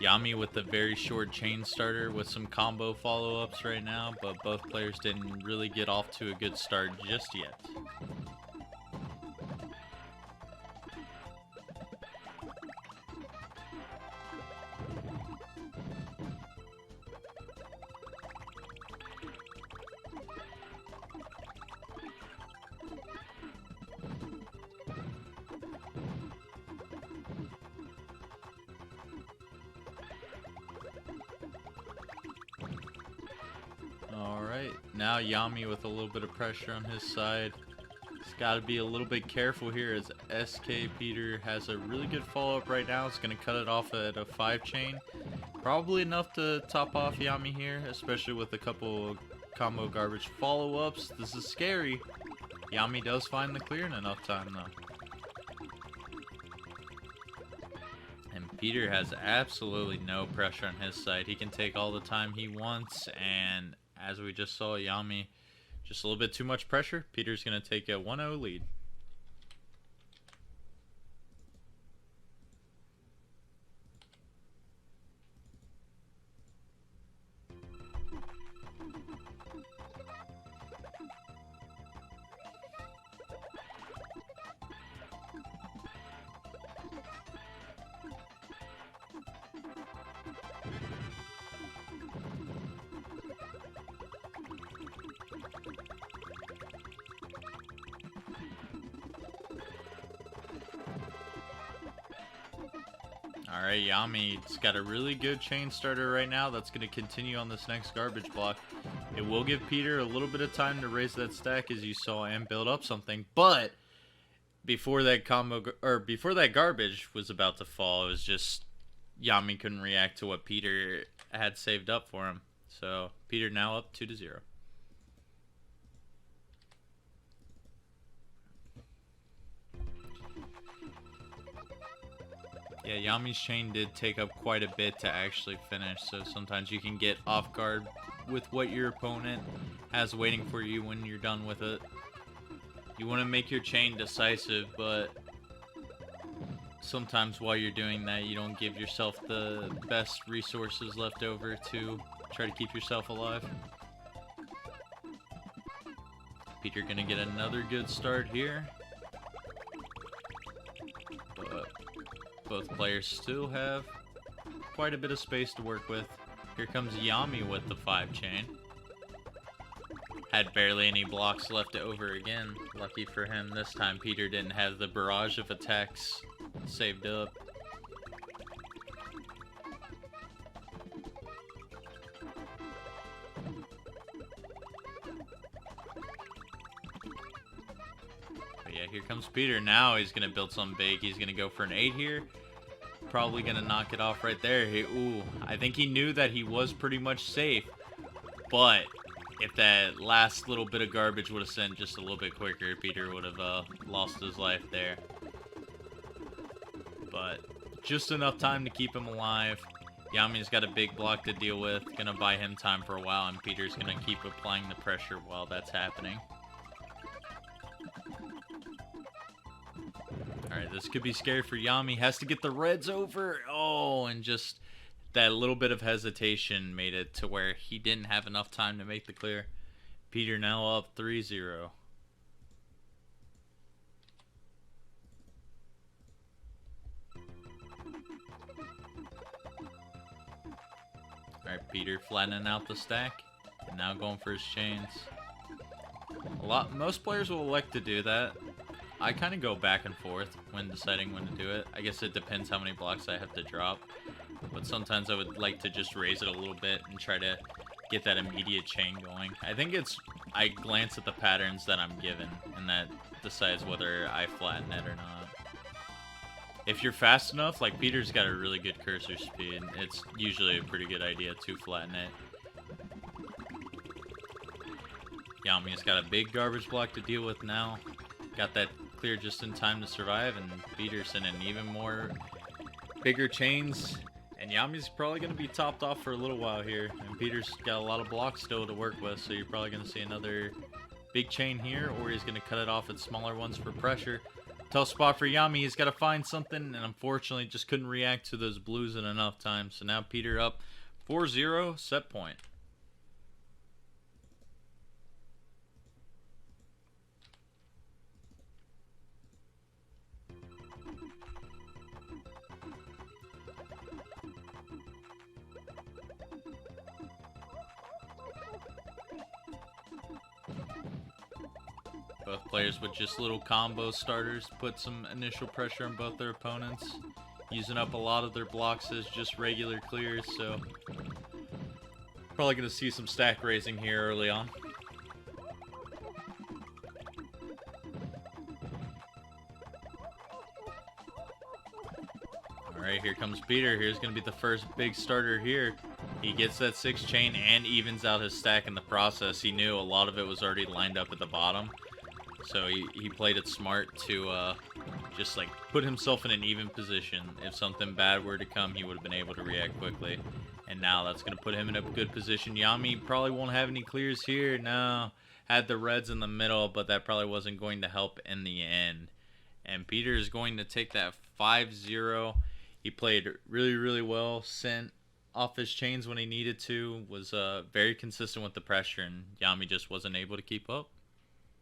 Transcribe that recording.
Yami with a very short chain starter with some combo follow-ups right now, but both players didn't really get off to a good start just yet. Alright, now Yami with a little bit of pressure on his side. He's got to be a little bit careful here as skpeter has a really good follow-up right now. It's going to cut it off at a 5 chain. Probably enough to top off Yami here, especially with a couple combo garbage follow-ups. This is scary. Yami does find the clear in enough time though. And Peter has absolutely no pressure on his side. He can take all the time he wants, and as we just saw, Yami just a little bit too much pressure. Peter's going to take a 1-0 lead. Alright, Yami's got a really good chain starter right now. That's going to continue on this next garbage block. It will give Peter a little bit of time to raise that stack, as you saw, and build up something. But before that before that garbage was about to fall, it was just Yami couldn't react to what Peter had saved up for him. So Peter now up 2-0. Yeah, Yami's chain did take up quite a bit to actually finish, so sometimes you can get off guard with what your opponent has waiting for you when you're done with it. You want to make your chain decisive, but sometimes while you're doing that, you don't give yourself the best resources left over to try to keep yourself alive. Peter gonna get another good start here. But both players still have quite a bit of space to work with. Here comes Yami with the 5 chain. Had barely any blocks left over again. Lucky for him, this time Peter didn't have the barrage of attacks saved up. But yeah, here comes Peter. Now he's going to build something big. He's going to go for an 8 here. Probably going to knock it off right there. Ooh, I think he knew that he was pretty much safe. But if that last little bit of garbage would have sent just a little bit quicker, Peter would have lost his life there. But just enough time to keep him alive. Yami's got a big block to deal with. Gonna buy him time for a while, and Peter's gonna keep applying the pressure while that's happening. Alright, this could be scary for Yami. Has to get the reds over. Oh, and just that little bit of hesitation made it to where he didn't have enough time to make the clear. Peter now up 3-0. Alright, Peter flattening out the stack. And now going for his chains. Most players will elect to do that. I kind of go back and forth when deciding when to do it. I guess it depends how many blocks I have to drop. But sometimes I would like to just raise it a little bit and try to get that immediate chain going. I think I glance at the patterns that I'm given, and that decides whether I flatten it or not. If you're fast enough, like Peter's got a really good cursor speed, it's usually a pretty good idea to flatten it. Yami's got a big garbage block to deal with now. Got that clear just in time to survive, and Peter's in an even more bigger chains. And Yami's probably going to be topped off for a little while here. And Peter's got a lot of blocks still to work with, so you're probably going to see another big chain here, or he's going to cut it off at smaller ones for pressure. Tough spot for Yami. He's got to find something, and unfortunately just couldn't react to those blues in enough time. So now Peter up 4-0, set point. Both players with just little combo starters put some initial pressure on both their opponents, using up a lot of their blocks as just regular clears, so probably going to see some stack raising here early on. Alright, here comes Peter. Here's going to be the first big starter here. He gets that 6 chain and evens out his stack in the process. He knew a lot of it was already lined up at the bottom. So he played it smart to just like put himself in an even position. If something bad were to come, he would have been able to react quickly. And now that's going to put him in a good position. Yami probably won't have any clears here. No, had the reds in the middle, but that probably wasn't going to help in the end. And Peter is going to take that 5-0. He played really, really well. Sent off his chains when he needed to. Was very consistent with the pressure, and Yami just wasn't able to keep up.